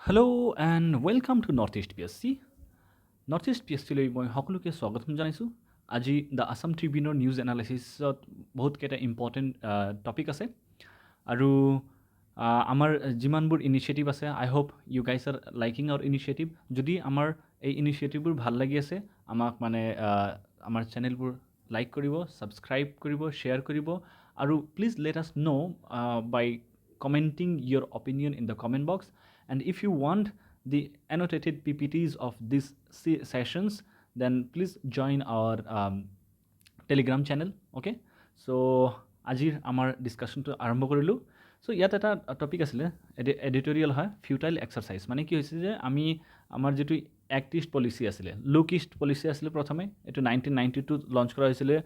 Hello and welcome to Northeast PSC. Northeast PSC লৈ মই সকলোকে স্বাগতম জনাইছোঁ। আজি দ্য আছাম ট্ৰিবিউনৰ নিউজ এনালাইচিছত বহুতকেইটা ইম্পৰ্টেণ্ট টপিক আছে আৰু আমাৰ যিমানবোৰ ইনিচিয়েটিভ আছে I hope you guys are liking our initiative. যদি আমাৰ এই ইনিচিয়েটিভবোৰ ভাল লাগি আছে আমাক মানে আমাৰ চেনেলবোৰ লাইক কৰিব, ছাবস্ক্ৰাইব কৰিব, শ্বেয়াৰ কৰিব আৰু please let us no' by commenting your opinion in the comment box. And if you want the annotated PPTs of these sessions, then please join our Telegram channel. Okay, so আজিৰ আমাৰ ডিছকাশ্যনটো আৰম্ভ কৰিলোঁ। চ' ইয়াত এটা topic আছিলে editorial হয়, futile exercise. মানে কি হৈছে যে আমি আমাৰ যিটো এক্ট ইষ্ট পলিচি আছিলে, লুক ইষ্ট পলিচি আছিলে প্ৰথমে, এইটো 1992 লঞ্চ কৰা হৈছিলে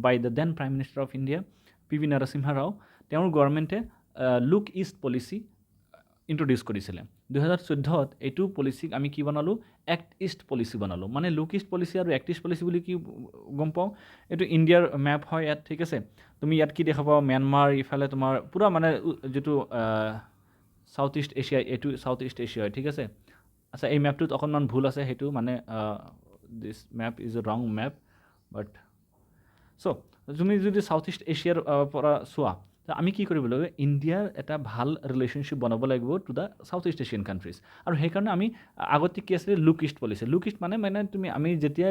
by the then prime minister of India P V Narasimha Rao. তেওঁৰ গভৰ্ণমেণ্টে লুক ইষ্ট পলিচি ইণ্ট্ৰডিউচ কৰিছিলে। 2014 এইটো পলিচিক আমি কি বনালোঁ, এক্ট ইষ্ট পলিচি বনালোঁ। মানে লুক ইষ্ট পলিচি আৰু এক্ট ইষ্ট পলিচি বুলি কি গম পাওঁ, এইটো ইণ্ডিয়াৰ মেপ হয় ইয়াত, ঠিক আছে। তুমি ইয়াত কি দেখা পাওঁ, ম্যানমাৰ, ইফালে তোমাৰ পূৰা মানে যিটো চাউথ ইষ্ট এছিয়া, এইটো চাউথ ইষ্ট এছিয়া হয়, ঠিক আছে। আচ্ছা, এই মেপটোত অকণমান ভুল আছে, সেইটো মানে দিছ মেপ ইজ এ ৰং মেপ, বাট চ' তুমি যদি চাউথ ইষ্ট এছিয়াৰ পৰা চোৱা, আমি কি কৰিব লাগিব, ইণ্ডিয়াৰ এটা ভাল ৰিলেশ্যনশ্বিপ বনাব লাগিব to the south east Asian countries. আৰু সেইকাৰণে আমি আগতে কি আছিলে, look east policy. Look east মানে আমি যেতিয়া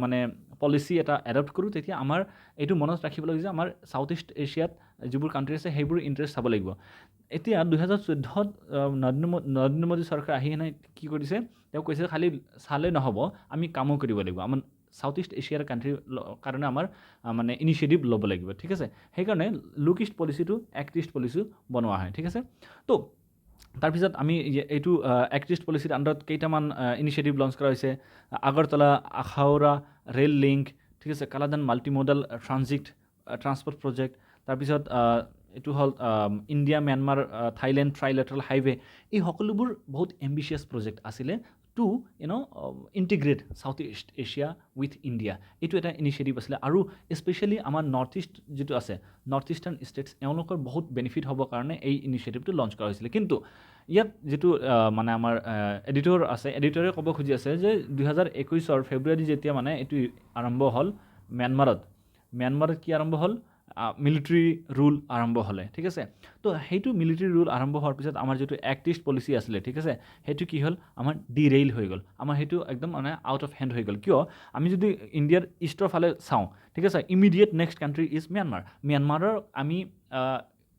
মানে পলিচি এটা এডপ্ট কৰোঁ, তেতিয়া আমাৰ এইটো মনত ৰাখিব লাগিব যে আমাৰ চাউথ ইষ্ট এছিয়াত যিবোৰ কাণ্ট্ৰি আছে সেইবোৰ ইণ্টাৰেষ্ট চাব লাগিব। এতিয়া 2014 নৰেন্দ্ৰ মোদী চৰকাৰ আহি কিনে কি কৰিছে, তেওঁ কৈছে খালি চালে নহ'ব, আমি কামো কৰিব লাগিব। আমাৰ চাউথ ইষ্ট এছিয়াৰ কাণ্ট্ৰিৰ কাৰণে আমাৰ মানে ইনিচিয়েটিভ ল'ব লাগিব, ঠিক আছে। সেইকাৰণে লুক ইষ্ট পলিচিটো এক্ট ইষ্ট পলিচি বনোৱা হয়, ঠিক আছে। তো তাৰপিছত আমি এইটো এক্ট ইষ্ট পলিচিৰ আণ্ডাৰত কেইটামান ইনিচিয়েটিভ লঞ্চ কৰা হৈছে। আগৰতলা আখাউৰা ৰেল লিংক, ঠিক আছে, কালাদান মাল্টিমডাল ট্ৰান্সপৰ্ট প্ৰজেক্ট, তাৰপিছত এইটো হ'ল India Myanmar Thailand trilateral highway. এই সকলোবোৰ বহুত এম্বিচিয়াছ প্ৰজেক্ট আছিলে to integrate South East Asia with India. এইটো এটা ইনিচিয়েটিভ আছিলে আৰু স্পেচিয়েলি আমাৰ নৰ্থ ইষ্ট যিটো আছে, নৰ্থ ইষ্টাৰ্ণ ষ্টেটছ, এওঁলোকৰ বহুত বেনিফিট হ'বৰ কাৰণে এই ইনিচিয়েটিভটো লঞ্চ কৰা হৈছিলে। কিন্তু ইয়াত যিটো মানে আমাৰ এডিটৰ আছে, এডিটৰে ক'ব খুজি আছে যে 2021 ফেব্ৰুৱাৰী যেতিয়া মানে এইটো আৰম্ভ হ'ল ম্যানমাৰত কি আৰম্ভ হ'ল, মিলিটাৰী ৰুল আৰম্ভ হ'লে, ঠিক আছে। তো সেইটো মিলিটাৰী ৰুল আৰম্ভ হোৱাৰ পিছত আমাৰ যিটো এক্ট ইষ্ট পলিচি আছিলে, ঠিক আছে, সেইটো কি হ'ল, আমাৰ ডিৰেইল হৈ গ'ল। আমাৰ সেইটো একদম মানে আউট অফ হেণ্ড হৈ গ'ল। কিয়, আমি যদি ইণ্ডিয়াৰ ইষ্টৰ ফালে চাওঁ, ঠিক আছে, ইমিডিয়েট নেক্সট কাণ্ট্ৰি ইজ ম্যানমাৰৰ আমি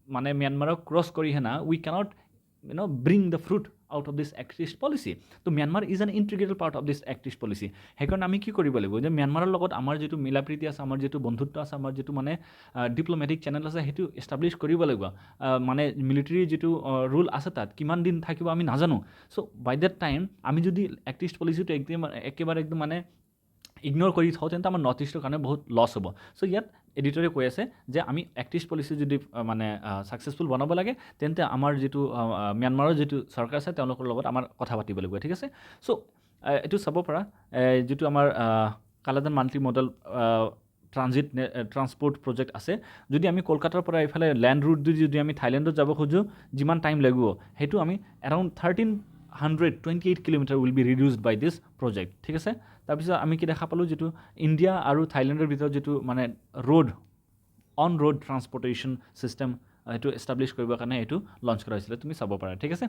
মানে ম্যানমাৰক ক্ৰছ কৰি হেনা উই cannot bring the fruit out of this act east policy. তো Myanmar is an integrated part of this act east policy. সেইকাৰণে আমি কি কৰিব লাগিব যে ম্যানমাৰৰ লগত আমাৰ যিটো মিলা প্ৰীতি আছে, আমাৰ যিটো বন্ধুত্ব আছে, আমাৰ যিটো মানে ডিপ্ল'মেটিক চেনেল আছে, সেইটো এষ্টাব্লিছ কৰিব লাগিব। মানে মিলিটাৰী যিটো ৰুল আছে তাত কিমান দিন থাকিব আমি নাজানো। চ' বাই দেট টাইম আমি যদি এক্ট ইষ্ট পলিচিটো একেবাৰে একদম মানে ইগন'ৰ কৰি থওঁ, তেন্তে আমাৰ নৰ্থ ইষ্টৰ কাৰণে বহুত লছ হ'ব। চ' ইয়াত এডিটৰে কৈ আছে যে আমি এক্ট ইষ্ট পলিচি যদি মানে ছাকচেছফুল বনাব লাগে, তেন্তে আমাৰ যিটো ম্যানমাৰৰ যিটো চৰকাৰ আছে তেওঁলোকৰ লগত আমাৰ কথা পাতিব লাগিব, ঠিক আছে। চ' এইটো চাব পৰা যিটো আমাৰ Kaladan multi model transport project আছে, যদি আমি কলকাতাৰ পৰা এইফালে লেণ্ড ৰুট দি যদি আমি থাইলেণ্ডত যাব খোজোঁ, যিমান টাইম লাগিব সেইটো আমি around 1328 kilometre will be reduced by this project, ঠিক আছে। তাৰপিছত আমি কি দেখা পালোঁ, যিটো ইণ্ডিয়া আৰু থাইলেণ্ডৰ ভিতৰত যিটো মানে অন ৰোড ট্ৰান্সপৰ্টেশ্যন ছিষ্টেম, সেইটো এষ্টাব্লিছ কৰিবৰ কাৰণে এইটো লঞ্চ কৰা হৈছিলে, তুমি চাব পাৰা, ঠিক আছে।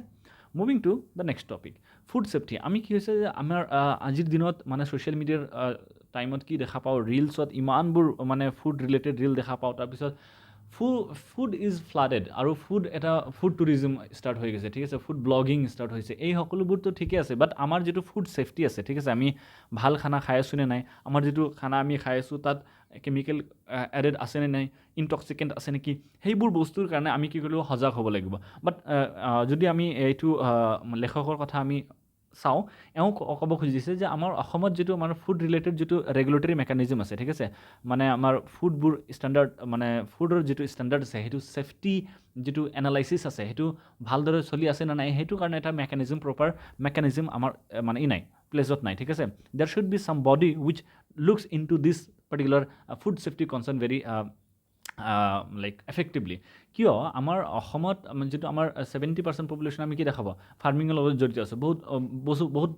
Moving to the next topic, food safety. আমি কি হৈছে যে আমাৰ আজিৰ দিনত মানে ছ'চিয়েল মিডিয়াৰ টাইমত কি দেখা পাওঁ, ৰিলছত ইমানবোৰ মানে ফুড ৰিলেটেড ৰিল দেখা পাওঁ। তাৰপিছত ফুড ইজ ফ্লাডেড আৰু ফুড টুৰিজম ষ্টাৰ্ট হৈ গৈছে, ঠিক আছে, ফুড ব্লগিং ষ্টাৰ্ট হৈছে। এই সকলোবোৰতো ঠিকে আছে, বাট আমাৰ যিটো ফুড ছেফটি আছে, ঠিক আছে, আমি ভাল খানা খাই আছোঁ নে নাই, আমাৰ যিটো খানা আমি খাই আছোঁ তাত কেমিকেল এডেড আছেনে নাই, ইনটক্সিকেণ্ট আছে নেকি, সেইবোৰ বস্তুৰ কাৰণে আমি কি কৰিব সজাগ হ'ব লাগিব। বাট যদি আমি এইটো লেখকৰ কথা আমি চাওঁ, এওঁ ক'ব খুজিছে যে আমাৰ অসমত যিটো আমাৰ ফুড ৰিলেটেড যিটো ৰেগুলেটৰী মেকানিজম আছে, ঠিক আছে, মানে আমাৰ ফুডবোৰ ষ্টেণ্ডাৰ্ড, মানে ফুডৰ যিটো ষ্টেণ্ডাৰ্ড আছে, সেইটো ছেফটি যিটো এনালাইচিছ আছে, সেইটো ভালদৰে চলি আছে নে নাই, সেইটো কাৰণে এটা প্ৰপাৰ মেকানিজম আমাৰ মানে নাই, প্লেচত নাই, ঠিক আছে। দেৰ শুড বি চাম body wish looks in two this particular food safety concerned very like effectively কিয় আমাৰ অসমত যিটো আমাৰ 70% পপুলেশ্যন আমি কি দেখাব ফাৰ্মিঙৰ লগত জড়িত আছে বহুত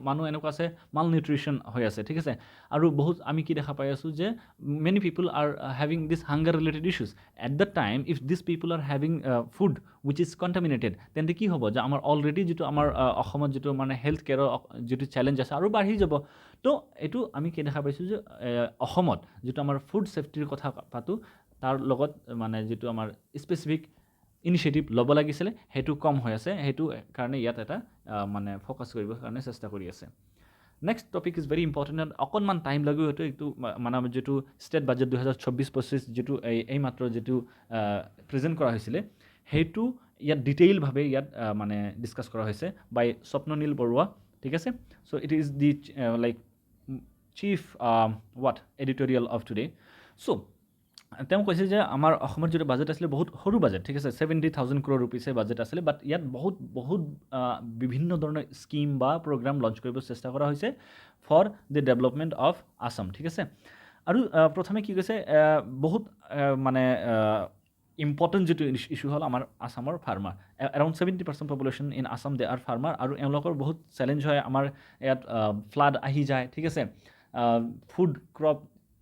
মানুহ এনেকুৱা আছে মাল নিউট্ৰিশ্যন হৈ আছে ঠিক আছে আৰু বহুত আমি কি দেখা পাই আছোঁ যে many people are having this hunger related issues at the time if this people are having food which is contaminated তেন্তে কি হ'ব যে আমাৰ অলৰেডি যিটো আমাৰ অসমত যিটো মানে হেল্থ কেয়াৰৰ যিটো চেলেঞ্জ আছে আৰু বাঢ়ি যাব তো এইটো আমি কি দেখা পাইছোঁ যে অসমত যিটো আমাৰ ফুড ছেফটিৰ কথা পাতোঁ তাৰ লগত মানে যিটো আমাৰ স্পেচিফিক ইনিচিয়েটিভ ল'ব লাগিছিলে সেইটো কম হৈ আছে সেইটো কাৰণে ইয়াত এটা মানে ফ'কাছ কৰিবৰ কাৰণে চেষ্টা কৰি আছে next topic is very important অকণমান টাইম লাগিব এইটো মানে যিটো ষ্টেট বাজেট 2024-25 যিটো এই মাত্ৰ যিটো প্ৰেজেণ্ট কৰা হৈছিলে সেইটো ইয়াত ডিটেইলভাৱে ইয়াত মানে ডিছকাছ কৰা হৈছে বাই স্বপ্ননীল বৰুৱা ঠিক আছে so' it is the like chief editorial of today so' তেওঁ কৈছে যে আমাৰ অসমৰ যিটো বাজেট আছিলে বহুত সৰু বাজেট ঠিক আছে 70,000 crore rupees বাজেট আছিলে বাট ইয়াত বহুত বিভিন্ন ধৰণৰ স্কিম বা প্ৰগ্ৰাম লঞ্চ কৰিব চেষ্টা কৰা হৈছে for the development of Assam ঠিক আছে আৰু প্ৰথমে কি কৈছে বহুত মানে ইম্পৰ্টেণ্ট যিটো ইছ্যু হ'ল আমাৰ আছামৰ farmer around 70% population in Assam they are farmer আৰু এওঁলোকৰ বহুত চেলেঞ্জ হয় আমাৰ ইয়াত ফ্লাড আহি যায় ঠিক আছে ফুড ক্ৰপ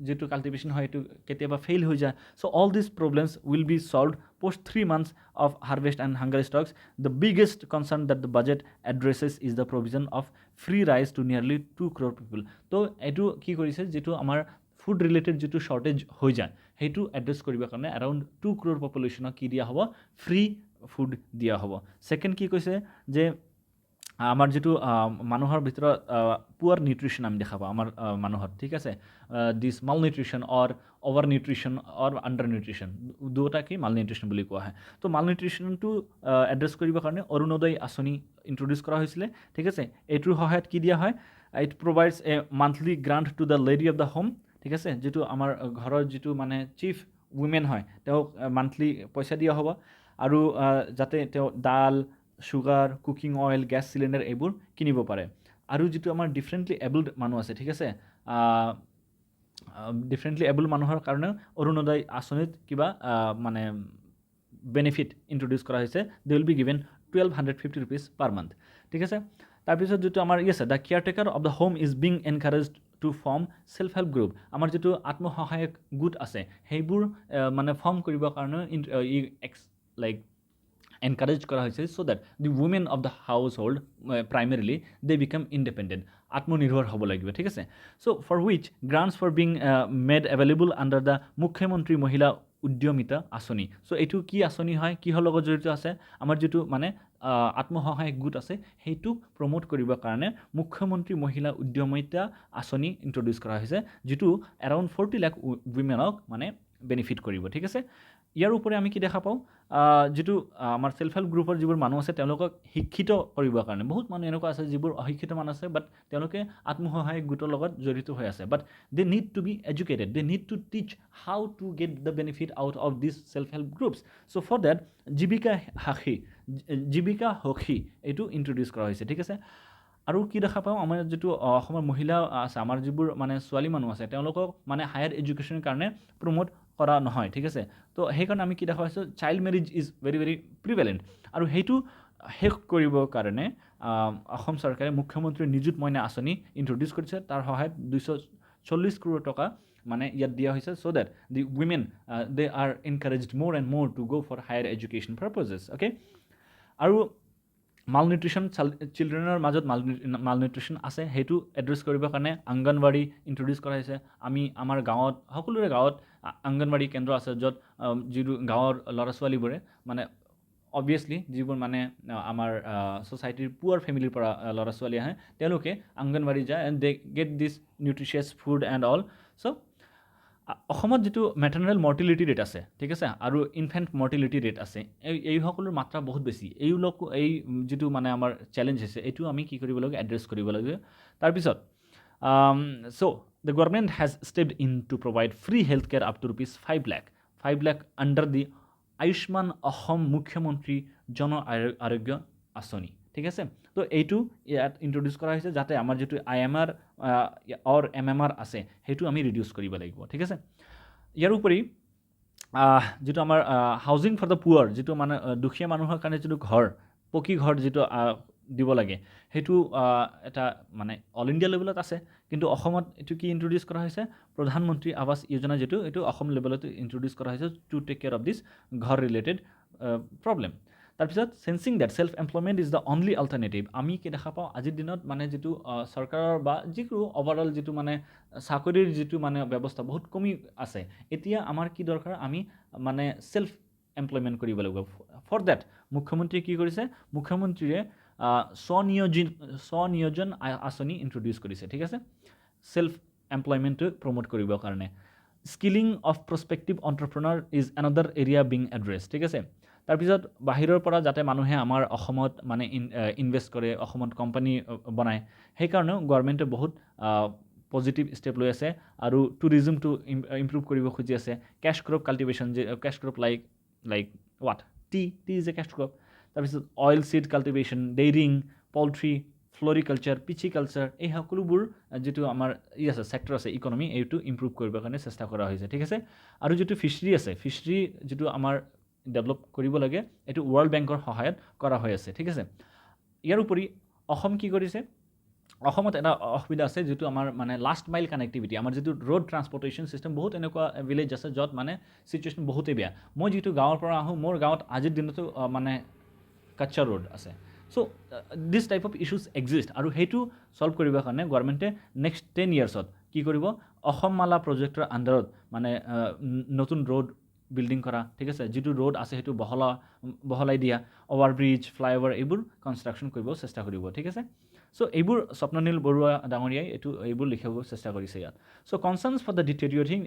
যিটো কাল্টিভেশ্যন হয় এইটো কেতিয়াবা ফেইল হৈ যায় so' all this problems will be solved post 3 months of harvest and hunger stocks the biggest concern that the budget addresses is the provision of free rice to nearly 2 crore people তো এইটো কি কৰিছে যিটো আমাৰ food related যিটো shortage হৈ যায় সেইটো এড্ৰেছ কৰিবৰ কাৰণে এৰাউণ্ড 2 crore পপুলেশ্যনক কি দিয়া হ'ব ফ্ৰী ফুড দিয়া হ'ব ছেকেণ্ড কি কৈছে যে আমাৰ যিটো মানুহৰ ভিতৰত পুৱাৰ নিউট্ৰিশ্যন আমি দেখা পাওঁ আমাৰ মানুহত ঠিক আছে দিছ মাল নিউট্ৰিশ্যন অৰ অভাৰ নিউট্ৰিশ্যন অৰ আণ্ডাৰ নিউট্ৰিশ্যন দুটাকেই মাল নিউট্ৰিশ্যন বুলি কোৱা হয় তো মাল নিউট্ৰিশ্যনটো এড্ৰেছ কৰিবৰ কাৰণে অৰুণোদয় আঁচনি ইণ্ট্ৰডিউচ কৰা হৈছিলে ঠিক আছে এইটোৰ সহায়ত কি দিয়া হয় it provides A monthly grant to the lady of the home ঠিক আছে যিটো আমাৰ ঘৰৰ যিটো মানে চিফ উইমেন হয় তেওঁক মান্থলি পইচা দিয়া হ'ব আৰু যাতে তেওঁ ডাল sugar cooking oil gas cylinder এইবোৰ কিনিব পাৰে আৰু যিটো আমাৰ ডিফাৰেণ্টলি এবল্ড মানুহ আছে ঠিক আছে ডিফাৰেণ্টলি এবল্ড মানুহৰ কাৰণে অৰুণোদয় আঁচনিত কিবা মানে বেনিফিট ইণ্ট্ৰডিউচ কৰা হৈছে they will be given 1,250 rupees per month ঠিক আছে তাৰপিছত যিটো আমাৰ আছে the caretaker of the home is being encouraged to form self help group আমাৰ যিটো আত্মসহায়ক গোট আছে সেইবোৰ মানে ফৰ্ম কৰিবৰ কাৰণে লাইক encourage কৰা হৈছে so that the women of the household primarily they become independent আত্মনিৰ্ভৰ হ'ব লাগিব ঠিক আছে so for which grants for being made available under the মুখ্যমন্ত্ৰী মহিলা উদ্যমিতা আঁচনি so এইটো কি আঁচনি হয় কিহৰ লগত জড়িত আছে আমাৰ যিটো মানে আত্মসহায়ক গোট আছে সেইটো প্ৰমোট কৰিবৰ কাৰণে মুখ্যমন্ত্ৰী মহিলা উদ্যমিতা আঁচনি ইণ্ট্ৰডিউচ কৰা হৈছে যিটো এৰাউণ্ড 40 লাখ উইমেনক মানে বেনিফিট কৰিব ঠিক আছে ইয়াৰ উপৰি আমি কি দেখা পাওঁ যিটো আমাৰ ছেল্ফ হেল্প গ্ৰুপৰ যিবোৰ মানুহ আছে তেওঁলোকক শিক্ষিত কৰিবৰ কাৰণে বহুত মানুহ এনেকুৱা আছে যিবোৰ অশিক্ষিত মানুহ আছে বাট তেওঁলোকে আত্মসহায়ক গোটৰ লগত জড়িত হৈ আছে but they need to be educated they need to teach how to get the benefit out of this self help groups so' for that Jeevika Sakhi এইটো ইণ্ট্ৰডিউচ কৰা হৈছে ঠিক আছে আৰু কি দেখা পাওঁ আমাৰ যিটো অসমৰ মহিলা আছে আমাৰ যিবোৰ মানে ছোৱালী মানুহ আছে তেওঁলোকক মানে হায়াৰ এডুকেশ্যনৰ কাৰণে প্ৰমোট কৰা নহয় ঠিক আছে তো সেইকাৰণে আমি কি দেখা পাইছোঁ child marriage is very very prevalent আৰু সেইটো শেষ কৰিবৰ কাৰণে অসম চৰকাৰে মুখ্যমন্ত্ৰী নিযুত মইনা আঁচনি ইণ্ট্ৰডিউচ কৰিছে তাৰ সহায়ত 240 crore টকা মানে ইয়াত দিয়া হৈছে so' that the women they are encouraged more and more to go' for higher education purposes okay আৰু মাল নিউট্ৰিশ্যন চিলড্ৰেনৰ মাজত মাল নিউট্ৰিশ্যন আছে সেইটো এড্ৰেছ কৰিবৰ কাৰণে অংগনবাড়ী ইণ্ট্ৰডিউচ কৰা হৈছে আমি আমাৰ গাঁৱত সকলোৰে গাঁৱত অংগনবাড়ী কেন্দ্ৰ আছে য'ত যিটো গাঁৱৰ ল'ৰা ছোৱালীবোৰে মানে অবভিয়াছলি যিবোৰ মানে আমাৰ ছ'চাইটিৰ পুৱাৰ ফেমিলিৰ পৰা ল'ৰা ছোৱালী আহে তেওঁলোকে অংগনবাড়ী যায় and they get this nutritious food and all so' অসমত যিটো মেটাৰনেল মৰ্টিলিটি ৰেট আছে ঠিক আছে আৰু ইনফেণ্ট মৰ্টিলিটি ৰেট আছে এইসকলৰ মাত্ৰা বহুত বেছি এই যিটো মানে আমাৰ চেলেঞ্জ হৈছে এইটো আমি কি কৰিব লাগে এড্ৰেছ কৰিব লাগে তাৰপিছত so' the government has stepped in to provide free health care up to ₹5 lakh under the Ayushman Asom Mukhyamantri Jan আৰোগ্য আঁচনি ঠিক আছে তো এইটো ইয়াত ইণ্ট্ৰডিউচ কৰা হৈছে যাতে আমাৰ যিটো IMR অৰ MMR আছে সেইটো আমি ৰিডিউচ কৰিব লাগিব ঠিক আছে ইয়াৰ উপৰি যিটো আমাৰ হাউজিং ফৰ দ্য পুৱাৰ যিটো মানে দুখীয়া মানুহৰ কাৰণে যিটো ঘৰ পকী ঘৰ যিটো দিব লাগে সেইটো এটা মানে অল ইণ্ডিয়া লেভেলত আছে কিন্তু অসমত এইটো কি ইন্ট্ৰডিউচ কৰা হৈছে প্ৰধানমন্ত্ৰী আৱাস যোজনা যিটো এইটো অসম লেভেলত ইন্ট্ৰডিউচ কৰা হৈছে to take care of this ঘৰ ৰিলেটেড প্ৰব্লেম তাৰপিছত sensing that self employment is the only alternative আমি কি দেখা পাওঁ আজিৰ দিনত মানে যিটো চৰকাৰৰ বা যিকোনো অভাৰঅল যিটো মানে চাকৰিৰ যিটো মানে ব্যৱস্থা বহুত কমি আছে এতিয়া আমাৰ কি দৰকাৰ আমি মানে ছেল্ফ এমপ্লয়মেণ্ট কৰিব লাগিব ফৰ ডেট মুখ্যমন্ত্ৰীয়ে কি কৰিছে মুখ্যমন্ত্ৰীয়ে স্বনিয়োজন আঁচনি ইন্ট্ৰডিউচ কৰিছে ঠিক আছে ছেল্ফ এমপ্লয়মেণ্টটো প্ৰমোট কৰিবৰ কাৰণে skilling of prospective entrepreneur is another area being address ঠিক আছে তাৰপিছত বাহিৰৰ পৰা যাতে মানুহে আমাৰ অসমত মানে ইনভেষ্ট কৰে অসমত কোম্পানী বনায় সেইকাৰণেও গভৰ্ণমেণ্টে বহুত পজিটিভ ষ্টেপ লৈ আছে আৰু টুৰিজমটো ইম্প্ৰুভ কৰিব খুজি আছে কেছ ক্ৰপ কাল্টিভেশ্যন যে cash crop like what tea is a cash crop তাৰপিছত oil seed cultivation dairying poultry floriculture pisciculture এই সকলোবোৰ যিটো আমাৰ আছে ছেক্টৰ আছে ইকনমি এইটো ইম্প্ৰুভ কৰিবৰ কাৰণে চেষ্টা কৰা হৈছে ঠিক আছে আৰু যিটো ফিছাৰী আছে ফিছাৰী যিটো আমাৰ ডেভেলপ কৰিব লাগে এইটো ৱৰ্ল্ড বেংকৰ সহায়ত কৰা হৈ আছে ঠিক আছে ইয়াৰ উপৰি অসম কি কৰিছে অসমত এটা অসুবিধা আছে যিটো আমাৰ মানে লাষ্ট মাইল কানেক্টিভিটি আমাৰ যিটো ৰোড ট্ৰান্সপৰ্টেশ্যন চিষ্টেম বহুত এনেকুৱা ভিলেজ আছে য'ত মানে চিটুৱেশ্যন বহুতেই বেয়া মই যিটো গাঁৱৰ পৰা আহোঁ মোৰ গাঁৱত আজিৰ দিনতো মানে কাচ্চা ৰোড আছে চ' দিছ টাইপ অফ ইছ্যুজ এক্সিষ্ট আৰু সেইটো ছল্ভ কৰিবৰ কাৰণে গভৰ্ণমেণ্টে নেক্সট 10 yearsত কি কৰিব অসম মালা প্ৰজেক্টৰ আণ্ডাৰত মানে নতুন ৰোড বিল্ডিং কৰা ঠিক আছে যিটো ৰোড আছে সেইটো বহলাই দিয়া অভাৰব্ৰিজ ফ্লাইঅভাৰ এইবোৰ কনষ্ট্ৰাকশ্যন কৰিব চেষ্টা কৰিব ঠিক আছে চ' এইবোৰ স্বপ্ননীল বৰুৱা ডাঙৰীয়াই এইবোৰ লিখিব চেষ্টা কৰিছে ইয়াত so' concerns for the deteriorating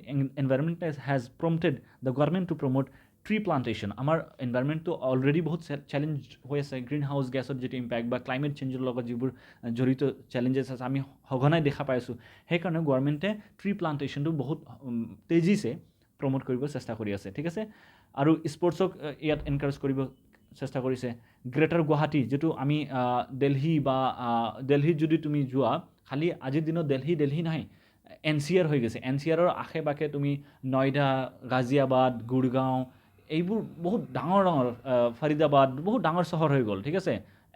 environment has prompted the government to promote tree plantation আমাৰ এনভাইৰনমেণ্টটো অলৰেডি বহুত চেলেঞ্জ হৈ আছে গ্ৰীণ হাউচ গেছৰ যিটো ইম্পেক্ট বা ক্লাইমেট চেঞ্জৰ লগত যিবোৰ জড়িত চেলেঞ্জেছ আছে আমি সঘনাই দেখা পাইছোঁ সেইকাৰণে গভৰ্ণমেণ্টে ট্ৰী প্লাণ্টেশ্যনটো বহুত তেজিছে প্ৰমোট কৰিব চেষ্টা কৰি আছে ঠিক আছে আৰু স্পৰ্টছক ইয়াত এনকাৰেজ কৰিব চেষ্টা কৰিছে গ্ৰেটাৰ গুৱাহাটী যিটো আমি দিল্লী বা দিল্লীত যদি তুমি যোৱা খালি আজিৰ দিনত দিল্লী নাই NCR হৈ গৈছে NCRৰ আশে পাশে তুমি নয়ডা গাজিয়াবাদ গুৰগাঁও এইবোৰ বহুত ডাঙৰ ফৰিদাবাদ বহুত ডাঙৰ চহৰ হৈ গ'ল ঠিক আছে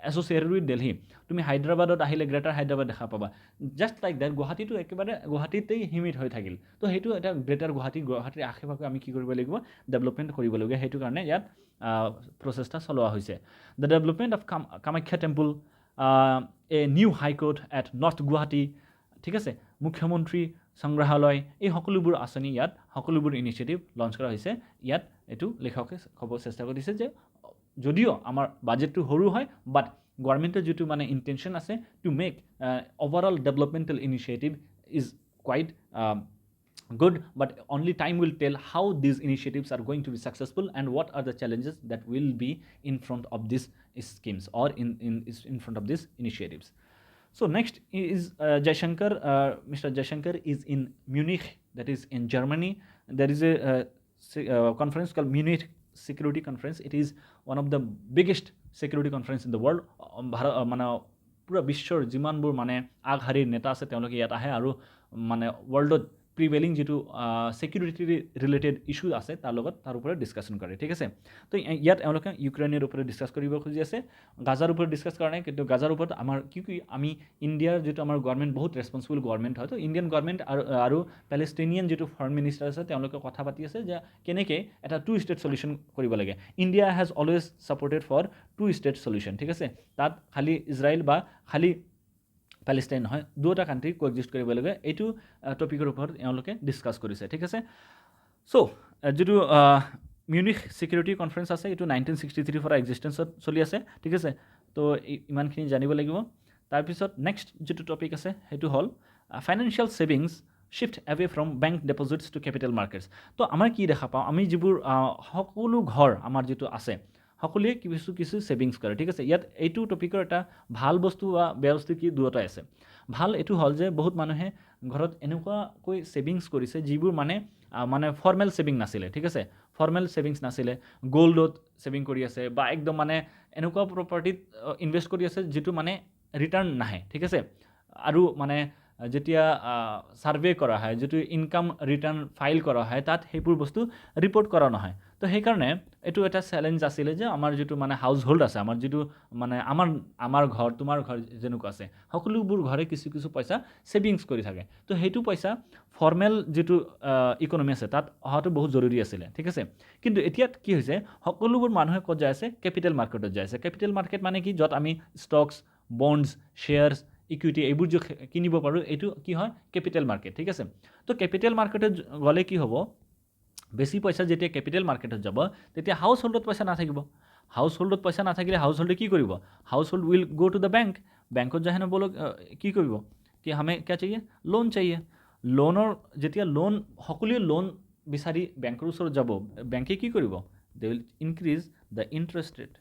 এছ'চিয়েটেড উইথ দিল্লী তুমি হায়দৰাবাদত আহিলে গ্ৰেটাৰ হায়দৰাবাদ দেখা পাবা জাষ্ট লাইক ডেট গুৱাহাটীটো একেবাৰে গুৱাহাটীতেই সীমিত হৈ থাকিল তো সেইটো এটা গ্ৰেটাৰ গুৱাহাটীৰ আশে পাশে আমি কি কৰিব লাগিব ডেভেলপমেণ্ট কৰিব লাগিব সেইটো কাৰণে ইয়াত প্ৰচেষ্টা চলোৱা হৈছে the development of Kamakhya temple a new high court at north Guwahati ঠিক আছে মুখ্যমন্ত্ৰী সংগ্ৰহালয় এই সকলোবোৰ আঁচনি ইয়াত সকলোবোৰ ইনিচিয়েটিভ লঞ্চ কৰা হৈছে ইয়াত এইটো লেখকে ক'ব চেষ্টা কৰিছে যে যদিও আমাৰ বাজেটটো সৰু হয় বাট গভৰ্ণমেণ্টৰ যিটো মানে ইণ্টেনশ্যন আছে to make overall developmental initiative is quiet good but only time will tell how these initiatives are going to be successful and what are the challenges that will be in front of these schemes or in front of these initiatives. So next is Jaishankar. Mr. Jaishankar is in Munich, that is in Germany. There is a conference called Munich Security Conference. It is one of the biggest security conference in the world. মানে পুৰা বিশ্বৰ যিমানবোৰ মানে আগশাৰীৰ নেতা আছে তেওঁলোকে ইয়াত আহে আৰু মানে ৱৰ্ল্ডত প্ৰিভেলিং যিটো ছিকিউৰিটি ৰিলেটেড ইছ্যু আছে তাৰ ওপৰত ডিছকাশ্যন কৰে ঠিক আছে তো ইয়াত এওঁলোকে ইউক্ৰেইনৰ ওপৰত ডিছকাছ কৰিব খুজি আছে গাজাৰ ওপৰত ডিছকাছ কৰা নাই কিন্তু গাজাৰ ওপৰত আমাৰ কি আমি ইণ্ডিয়াৰ যিটো আমাৰ গভৰ্ণমেণ্ট বহুত ৰেছপনচিবল গভৰ্ণমেণ্ট হয় তো ইণ্ডিয়ান গভৰ্ণমেণ্ট আৰু পেলেষ্টিনিয়ান যিটো ফৰেইন মিনিষ্টাৰ আছে তেওঁলোকে কথা পাতি আছে যে কেনেকৈ এটা 2-state সলিউশ্যন কৰিব লাগে India has always supported for 2-state solution ঠিক আছে তাত খালি ইজৰাইল বা খালি পেলেষ্টাইন নহয় দুটা কাণ্ট্ৰি কোএক্সিষ্ট কৰিব লাগে এইটো টপিকৰ ওপৰত এওঁলোকে ডিছকাছ কৰিছে ঠিক আছে চ' যিটো মিউনিক ছিকিউৰিটি কনফাৰেঞ্চ আছে এইটো 1963 পৰা এক্সিষ্টেঞ্চত চলি আছে ঠিক আছে তো ইমানখিনি জানিব লাগিব তাৰপিছত নেক্সট যিটো টপিক আছে সেইটো হ'ল financial savings shift away from bank deposits to capital markets তো আমাৰ কি দেখা পাওঁ আমি যিবোৰ সকলো ঘৰ আমাৰ যিটো আছে সকলোৱে কিছু ছেভিংছ কৰে ঠিক আছে ইয়াত এইটো টপিকৰ এটা ভাল বস্তু বা বেয়া বস্তু কি দুটাই আছে ভাল এইটো হ'ল যে বহুত মানুহে ঘৰত এনেকুৱাকৈ ছেভিংছ কৰিছে যিবোৰ মানে ফৰ্মেল ছেভিং নাছিলে ঠিক আছে ফৰ্মেল ছেভিংছ নাছিলে গ'ল্ডত ছেভিং কৰি আছে বা একদম মানে এনেকুৱা প্ৰপাৰ্টিত ইনভেষ্ট কৰি আছে যিটো মানে ৰিটাৰ্ণ নাহে ঠিক আছে আৰু মানে যেতিয়া সাৰ্ভে কৰা হয়, যিটো ইনকাম ৰিটাৰ্ণ ফাইল কৰা হয়, তাত সেইবোৰ বস্তু ৰিপৰ্ট কৰা নহয়। তো সেইকাৰণে এইটো এটা চেলেঞ্জ আছিলে যে আমাৰ যিটো মানে হাউচ হোল্ড আছে, আমাৰ যিটো মানে আমাৰ ঘৰ, তোমাৰ ঘৰ যেনেকুৱা আছে, সকলোবোৰ ঘৰে কিছু কিছু পইচা ছেভিংছ কৰি থাকে। তো সেইটো পইচা ফৰ্মেল যিটো ইকনমি আছে তাত অহাটো বহুত জৰুৰী আছিলে, ঠিক আছে। কিন্তু এতিয়া কি হৈছে, সকলোবোৰ মানুহে ক'ত যাই আছে, কেপিটেল মাৰ্কেটত যাই আছে। কেপিটেল মাৰ্কেট মানে কি, য'ত আমি ষ্টকছ, বণ্ডছ, শ্বেয়াৰ্ছ, ইকুইটি এইবোৰ যে কিনিব পাৰোঁ, এইটো কি হয়, কেপিটেল মাৰ্কেট, ঠিক আছে। তো কেপিটেল মাৰ্কেটত গ'লে কি হ'ব, বেছি পইচা যেতিয়া কেপিটেল মাৰ্কেটত যাব, তেতিয়া হাউচ হোল্ডত পইচা নাথাকিব। হাউচ হোল্ডত পইচা নাথাকিলে হাউচ হোল্ডে কি কৰিব, house hold will go to the bank. বেংকত যায় হেনে বলক কি কৰিব, কি হামে কিয়া চাহিয়ে, লোন চাহিয়ে। লোনৰ যেতিয়া লোন, সকলোৱে লোন বিচাৰি বেংকৰ ওচৰত যাব, বেংকে কি কৰিব, they will increase the interest rate,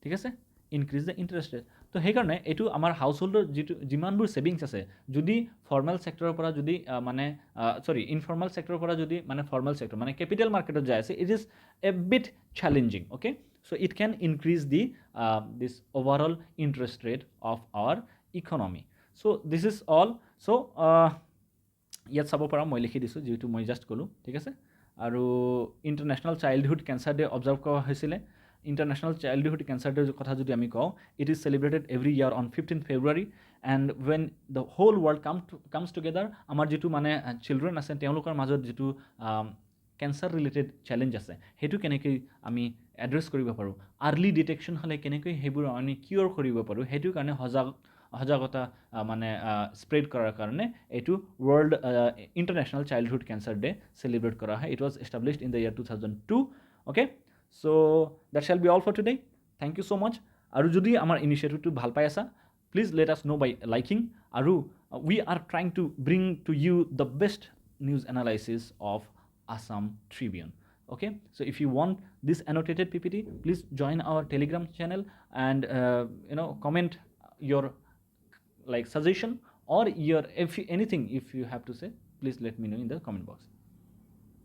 ঠিক আছে, ইনক্ৰিজ দ্য ইণ্টাৰেষ্ট ৰেট। তো সেইকাৰণে এইটো আমাৰ হাউচ হোল্ডৰ যিটো যিমানবোৰ ছেভিংছ আছে, যদি ফৰ্মেল ছেক্টৰৰ পৰা যদি ইনফৰ্মেল ছেক্টৰৰ পৰা যদি মানে ফৰ্মেল ছেক্টৰ মানে কেপিটেল মাৰ্কেটত যায় আছে, it is a bit challenging, okay. So' it can increase this overall interest rate of our economy. So' this is all. So' ইয়াত চাব পাৰা, মই লিখি দিছোঁ যিহেতু মই জাষ্ট ক'লোঁ, ঠিক আছে। আৰু international childhood cancer day observe কৰা হৈছিলে। ইণ্টাৰনেশ্যনেল চাইল্ডহুড কেঞ্চাৰ ডেৰ কথা যদি আমি কওঁ, it is celebrated every year on 15 February, and when the whole world comes together, আমাৰ যিটো মানে চিলড্ৰেন আছে, তেওঁলোকৰ মাজত যিটো কেঞ্চাৰ ৰিলেটেড চেলেঞ্জ আছে, সেইটো কেনেকৈ আমি এড্ৰেছ কৰিব পাৰোঁ, আৰ্লি ডিটেকশ্যন হ'লে কেনেকৈ সেইবোৰ আমি কিয়ৰ কৰিব পাৰোঁ, সেইটো কাৰণে সজাগতা মানে স্প্ৰেড কৰাৰ কাৰণে এইটো world international childhood cancer day celebrate কৰা হয়। It was established in the year 2002, okay. So' that shall be all for today. Thank you so' much. আৰু যদি আমাৰ ইনিচিয়েটিভটো ভাল পাই আছা, please let us no' by liking. আৰু we are trying to bring to you the best news analysis of Assam Tribune. Okay, so if you want this annotated PPT, please join our Telegram channel and comment your like suggestion or your if you have to say, please let me know in the comment box.